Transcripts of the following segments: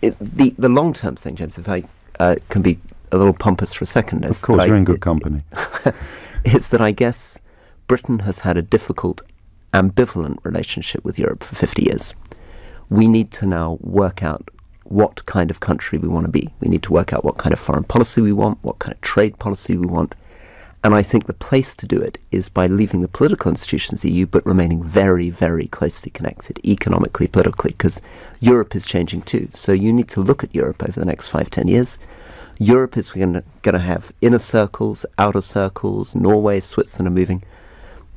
The long-term thing, James, if I can be a little pompous for a second. Of course, you're in good company. Is that I guess Britain has had a difficult, ambivalent relationship with Europe for 50 years. We need to now work out what kind of country we want to be. We need to work out what kind of foreign policy we want, what kind of trade policy we want. And I think the place to do it is by leaving the political institutions of the EU, but remaining very, very closely connected, economically, politically, because Europe is changing too. So you need to look at Europe over the next 5-10 years. Europe is going to have inner circles, outer circles. Norway, Switzerland are moving.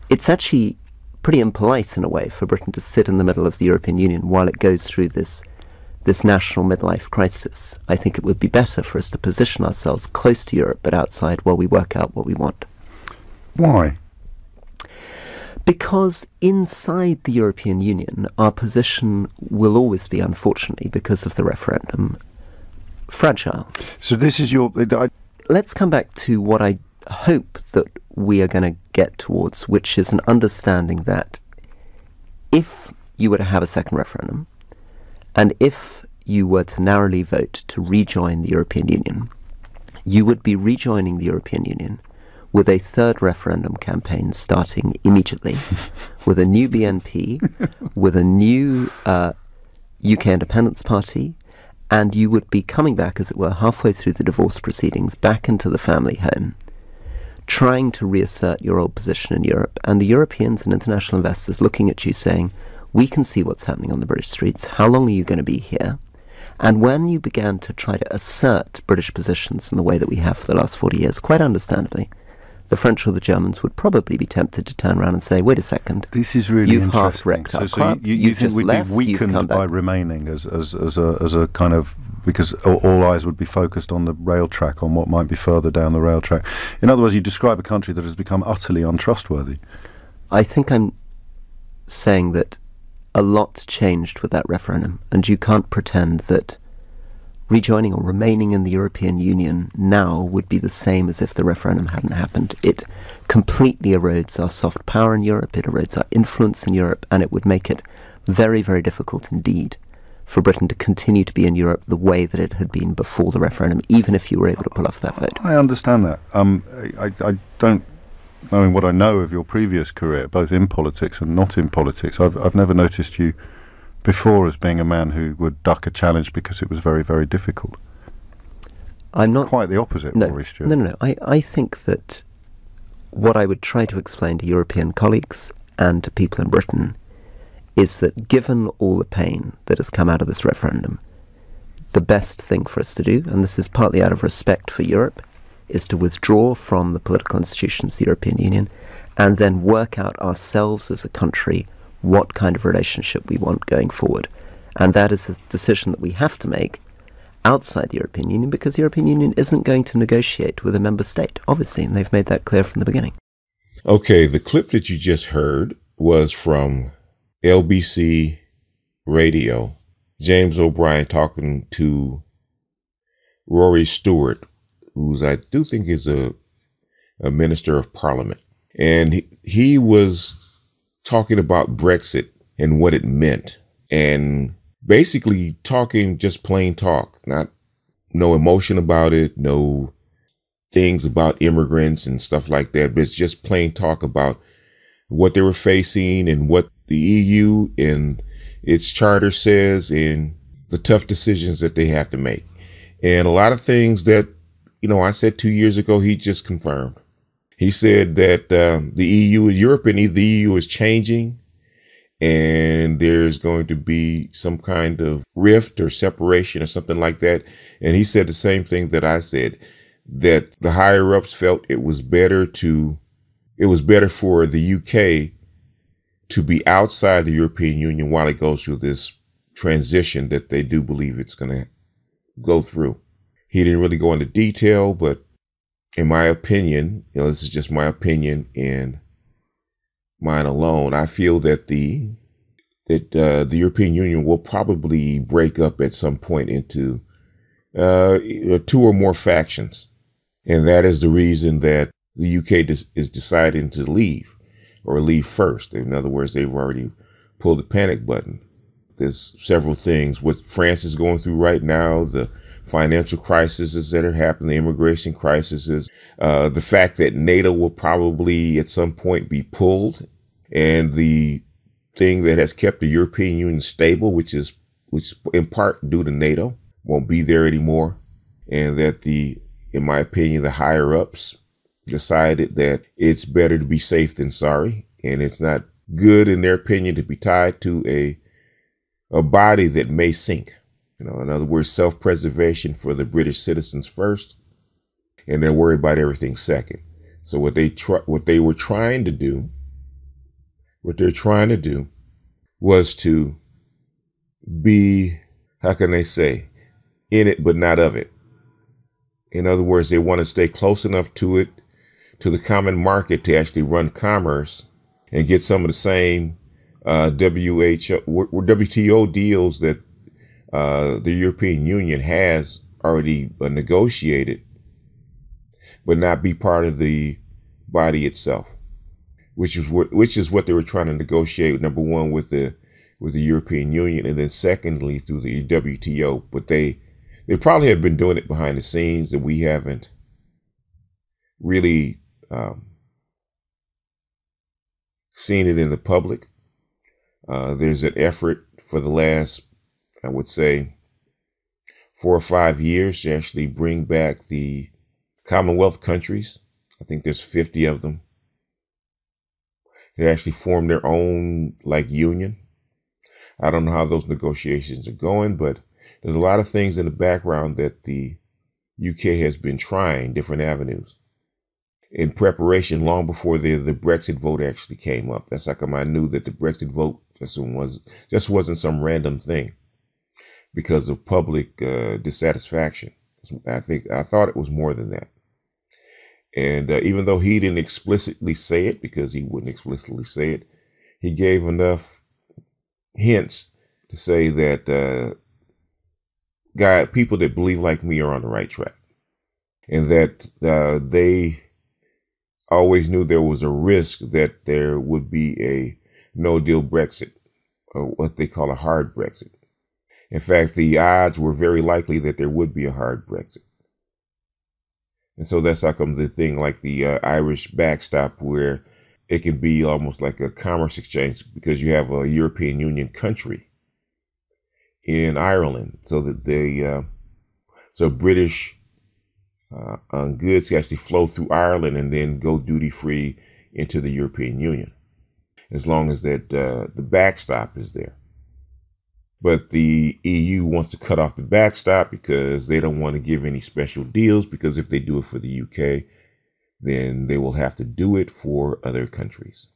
It's actually pretty impolite in a way for Britain to sit in the middle of the European Union while it goes through this national midlife crisis. I think it would be better for us to position ourselves close to Europe but outside while we work out what we want. Why? Because inside the European Union, our position will always be, unfortunately, because of the referendum, fragile. So this is your... Let's come back to what I hope that we are going to get towards, which is an understanding that if you were to have a second referendum, and if you were to narrowly vote to rejoin the European Union, you would be rejoining the European Union with a third referendum campaign starting immediately, with a new BNP, with a new UK Independence Party, and you would be coming back, as it were, halfway through the divorce proceedings, back into the family home, trying to reassert your old position in Europe, and the Europeans and international investors looking at you saying, we can see what's happening on the British streets. How long are you going to be here? And when you began to try to assert British positions in the way that we have for the last 40 years, quite understandably, the French or the Germans would probably be tempted to turn around and say, wait a second, this is really you've interesting. half wrecked our So club. you think we'd be weakened by remaining as a kind of, because all eyes would be focused on the rail track, on what might be further down the rail track. In other words, you describe a country that has become utterly untrustworthy. I think I'm saying that a lot changed with that referendum, and you can't pretend that rejoining or remaining in the European Union now would be the same as if the referendum hadn't happened. It completely erodes our soft power in Europe, it erodes our influence in Europe, and it would make it very, very difficult indeed for Britain to continue to be in Europe the way that it had been before the referendum, even if you were able to pull off that vote. I understand that. I don't, knowing what I know of your previous career, both in politics and not in politics, I've never noticed you before as being a man who would duck a challenge because it was very, very difficult. I'm not... Quite the opposite, Rory Stewart. No. I think that what I would try to explain to European colleagues and to people in Britain is that given all the pain that has come out of this referendum, the best thing for us to do, and this is partly out of respect for Europe, is to withdraw from the political institutions of the European Union and then work out ourselves as a country what kind of relationship we want going forward. And that is a decision that we have to make outside the European Union, because the European Union isn't going to negotiate with a member state, obviously, and they've made that clear from the beginning. Okay, the clip that you just heard was from LBC Radio, James O'Brien talking to Rory Stewart, who's I do think is a minister of parliament. And he was talking about Brexit and what it meant, and basically talking just plain talk, no emotion about it, no things about immigrants and stuff like that, but it's just plain talk about what they were facing and what the EU and its charter says and the tough decisions that they have to make. And a lot of things that, I said 2 years ago, he just confirmed. He said that the EU, Europe and the EU is changing, and there's going to be some kind of rift or separation or something like that. And he said the same thing that I said, that the higher ups felt it was better for the UK to be outside the European Union while it goes through this transition that they do believe it's going to go through. He didn't really go into detail, but in my opinion, this is just my opinion and mine alone, I feel that the European Union will probably break up at some point into 2 or more factions. And that is the reason that the UK is deciding to leave, or leave first. In other words, they've already pulled the panic button. there's several things. What France is going through right now, the financial crises that are happening, the immigration crises, the fact that NATO will probably at some point be pulled, and the thing that has kept the European Union stable, which in part due to NATO, won't be there anymore. And that in my opinion, the higher ups decided that it's better to be safe than sorry. And it's not good, in their opinion, to be tied to a body that may sink. In other words, self-preservation for the British citizens first, and they're worried about everything second. So what they're trying to do was to be, how can they say, in it but not of it. In other words, they want to stay close enough to it, to the common market, to actually run commerce and get some of the same WTO deals that the European Union has already negotiated, but not be part of the body itself, which is what they were trying to negotiate. Number one, with the European Union, and then secondly through the WTO. But they probably have been doing it behind the scenes, that we haven't really seen it in the public. There's an effort for the last, I would say, 4 or 5 years to actually bring back the Commonwealth countries. I think there's 50 of them. They actually form their own union. I don't know how those negotiations are going, but there's a lot of things in the background that the UK has been trying, different avenues, in preparation long before the Brexit vote actually came up. That's how come I knew that the Brexit vote just wasn't some random thing because of public dissatisfaction. I thought it was more than that. And even though he didn't explicitly say it, because he wouldn't explicitly say it, he gave enough hints to say that people that believe like me are on the right track, and that they always knew there was a risk that there would be a no-deal Brexit, or what they call a hard Brexit. In fact, the odds were very likely that there would be a hard Brexit. And so that's how come the thing like the Irish backstop, where it can be almost like a commerce exchange, because you have a European Union country in Ireland, so that British goods can actually flow through Ireland and then go duty free into the European Union, as long as that the backstop is there. But the EU wants to cut off the backstop because they don't want to give any special deals, because if they do it for the UK, then they will have to do it for other countries,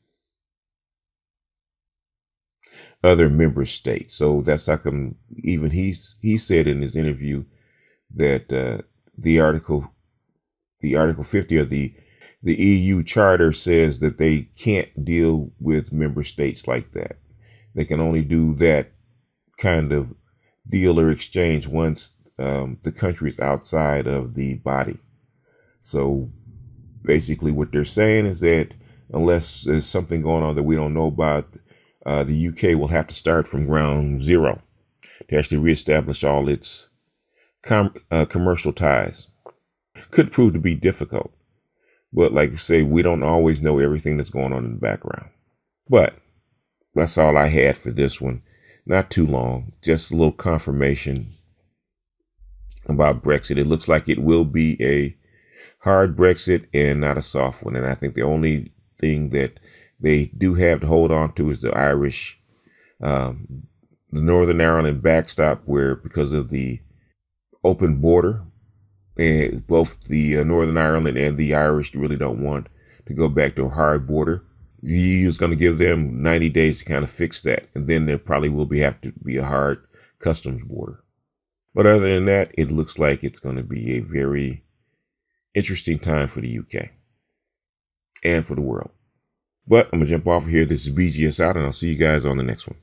other member states. So that's how come even he said in his interview that the Article 50 of the EU Charter says that they can't deal with member states like that. They can only do that kind of deal or exchange once the country is outside of the body. So basically what they're saying is that unless there's something going on that we don't know about, the UK will have to start from ground zero to actually reestablish all its commercial ties. Could prove to be difficult, but like I say, we don't always know everything that's going on in the background. But that's all I had for this one. Not too long, just a little confirmation about Brexit. It looks like it will be a hard Brexit and not a soft one. And I think the only thing that they do have to hold on to is the Irish, the Northern Ireland backstop, where because of the open border, and both the Northern Ireland and the Irish really don't want to go back to a hard border. The EU is going to give them 90 days to kind of fix that. And then there probably will have to be a hard customs border. But other than that, it looks like it's going to be a very interesting time for the UK and for the world. But I'm going to jump off here. This is BGS out, and I'll see you guys on the next one.